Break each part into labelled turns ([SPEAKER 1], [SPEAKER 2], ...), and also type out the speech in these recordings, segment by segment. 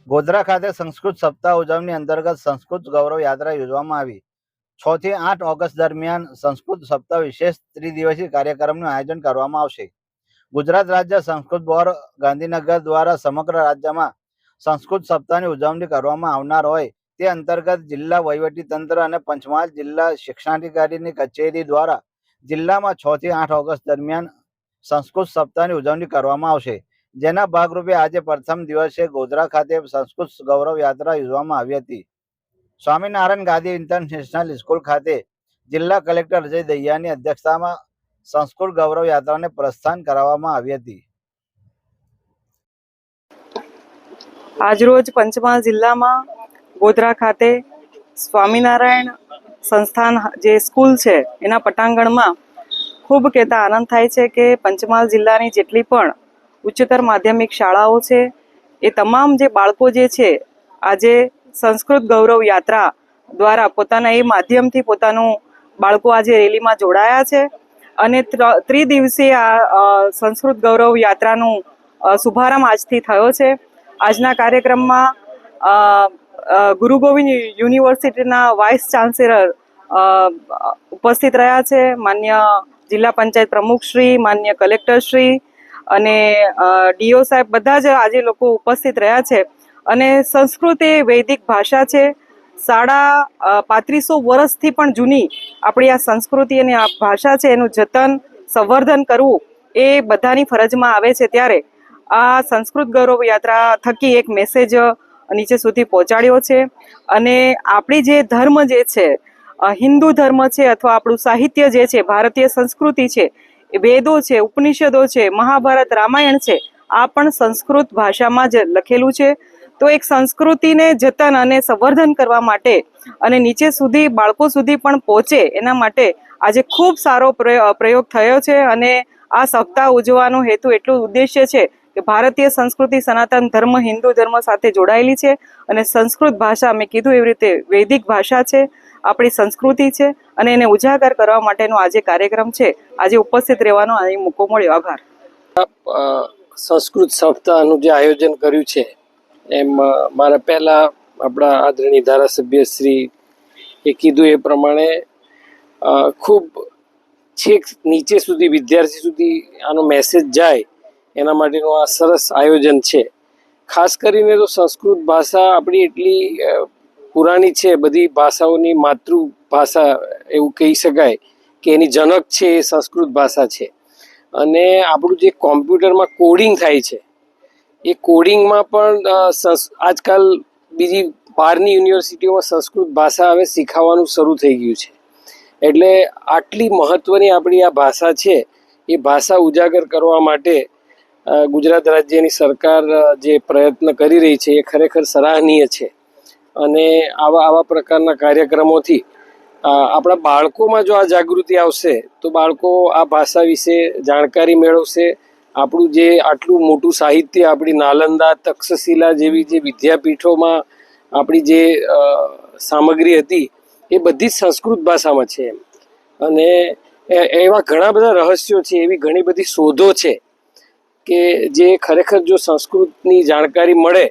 [SPEAKER 1] ગોધરા ખાતે સંસ્કૃત સપ્તાહ ઉજવણી અંતર્ગત સંસ્કૃત ગૌરવ યાત્રા યોજવામાં આવી। 6 થી 8 ઓગસ્ટ દરમિયાન સંસ્કૃત સપ્તાહ વિશેષ ત્રિદિવસીય કાર્યક્રમનું આયોજન કરવામાં આવશે। ગુજરાત રાજ્ય સંસ્કૃત બોર્ડ ગાંધીનગર દ્વારા સમગ્ર રાજ્યમાં સંસ્કૃત સપ્તાહની ઉજવણી કરવામાં આવનાર હોય તે અંતર્ગત જિલ્લા વહીવટીતંત્ર અને પંચમહાલ જિલ્લા શિક્ષણાધિકારીની કચેરી દ્વારા જિલ્લામાં 6 થી 8 ઓગસ્ટ દરમિયાન સંસ્કૃત સપ્તાહની ઉજવણી કરવામાં આવશે। જેના ભાગરૂપે આજે પ્રથમ દિવસે ગોધરા ખાતે સંસ્કૃત ગૌરવ યાત્રા યોજવામાં આવી હતી। સ્વામિનારાયણ ગાદી ઇન્ટરનેશનલ સ્કૂલ ખાતે જિલ્લા કલેક્ટર અજય દહિયાની અધ્યક્ષતામાં સંસ્કૃત ગૌરવ યાત્રાને પ્રસ્થાન કરાવવામાં આવી હતી।
[SPEAKER 2] આજરોજ પંચમહાલ જિલ્લામાં ગોધરા ખાતે સ્વામિનારાયણ સંસ્થાન જે સ્કૂલ છે એના પટાંગણમાં ખૂબ કહેતા આનંદ થાય છે કે પંચમહાલ જિલ્લાની જેટલી પણ ઉચ્ચતર માધ્યમિક શાળાઓ છે એ તમામ જે બાળકો જે છે આજે સંસ્કૃત ગૌરવ યાત્રા દ્વારા પોતાના એ માધ્યમથી પોતાનું બાળકો આજે રેલીમાં જોડાયા છે અને ત્રિદિવસીય આ સંસ્કૃત ગૌરવ યાત્રાનું શુભારંભ આજથી થયો છે। આજના કાર્યક્રમમાં ગુરુ ગોવિંદ યુનિવર્સિટીના વાઇસ ચાન્સેલર ઉપસ્થિત રહ્યા છે, માન્ય જિલ્લા પંચાયત પ્રમુખશ્રી, માન્ય કલેક્ટરશ્રી અને ડીઓ સાહેબ બધા જ આજે લોકો ઉપસ્થિત રહ્યા છે। અને સંસ્કૃત એ વૈદિક ભાષા છે। 3500 વર્ષથી પણ જૂની આપણી આ સંસ્કૃતિ અને આ ભાષા છે એનું જતન સંવર્ધન કરવું એ બધાની ફરજમાં આવે છે। ત્યારે આ સંસ્કૃત ગૌરવ યાત્રા થકી એક મેસેજ નીચે સુધી પહોંચાડ્યો છે અને આપણી જે ધર્મ જે છે હિન્દુ ધર્મ છે અથવા આપણું સાહિત્ય જે છે, ભારતીય સંસ્કૃતિ છે, વેદો છે, ઉપનિષદો છે, મહાભારત, રામાયણ છે, આ પણ સંસ્કૃત ભાષામાં જ લખેલું છે। તો એક સંસ્કૃતિને જતન અને સંવર્ધન કરવા માટે અને નીચે સુધી બાળકો સુધી પણ પહોંચે એના માટે આજે ખૂબ સારો પ્રયોગ થયો છે અને આ સપ્તાહ ઉજવવાનો હેતુ એટલું ઉદ્દેશ્ય છે કે ભારતીય સંસ્કૃતિ સનાતન ધર્મ હિન્દુ ધર્મ સાથે જોડાયેલી છે અને સંસ્કૃત ભાષા મેં કીધું એવી રીતે વૈદિક ભાષા છે, આપણી સંસ્કૃતિ છે અને એને ઉજાગર કરવા માટેનો આજે કાર્યક્રમ છે। આજે ઉપસ્થિત રહેવાનો અહીં મોકો મળ્યો। આભાર।
[SPEAKER 3] સંસ્કૃત સપ્તાહનું જે આયોજન કર્યું છે એમ મારા પહેલા આપણા આદરણીય ધારાસભ્ય શ્રી એ કીધું એ પ્રમાણે ખૂબ છેક નીચે સુધી વિદ્યાર્થી સુધી આનો મેસેજ જાય એના માટેનું આ સરસ આયોજન છે। ખાસ કરીને તો સંસ્કૃત ભાષા આપણી એટલી પુરાણી છે, બધી ભાષાઓની માતૃભાષા એવું કહી શકાય કે એની જનક છે એ સંસ્કૃત ભાષા છે। અને આપણું જે કોમ્પ્યુટરમાં કોડિંગ થાય છે એ કોડિંગમાં પણ આજકાલ બીજી બહારની યુનિવર્સિટીઓમાં સંસ્કૃત ભાષા હવે શીખવવાનું શરૂ થઈ ગયું છે। એટલે આટલી મહત્ત્વની આપણી આ ભાષા છે એ ભાષા ઉજાગર કરવા માટે ગુજરાત રાજ્યની સરકાર જે પ્રયત્ન કરી રહી છે એ ખરેખર સરાહનીય છે અને આવા પ્રકારના કાર્યક્રમોથી આપણા બાળકોમાં જો આ જાગૃતિ આવશે તો બાળકો આ ભાષા વિશે જાણકારી મેળવશે। આપણું જે આટલું મોટું સાહિત્ય આપણી નાલંદા, તક્ષશિલા જેવી જે વિદ્યાપીઠોમાં આપણી જે સામગ્રી હતી એ બધી જ સંસ્કૃત ભાષામાં છે અને એવા ઘણા બધા રહસ્યો છે, એવી ઘણી બધી શોધો છે કે જે ખરેખર જો સંસ્કૃતની જાણકારી મળે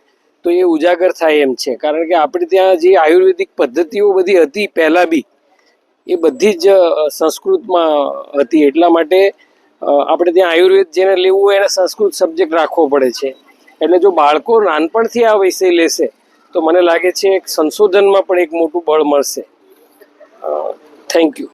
[SPEAKER 3] તો એ ઉજાગર થાય એમ છે। કારણ કે આપણે ત્યાં જે આયુર્વેદિક પદ્ધતિઓ બધી હતી પહેલાં બી એ બધી જ સંસ્કૃતમાં હતી। એટલા માટે આપણે ત્યાં આયુર્વેદ જેને લેવું હોય એને સંસ્કૃત સબ્જેક્ટ રાખવો પડે છે। એટલે જો બાળકો નાનપણથી આ વિષય લેશે તો મને લાગે છે સંશોધનમાં પણ એક મોટું બળ મળશે। Thank you.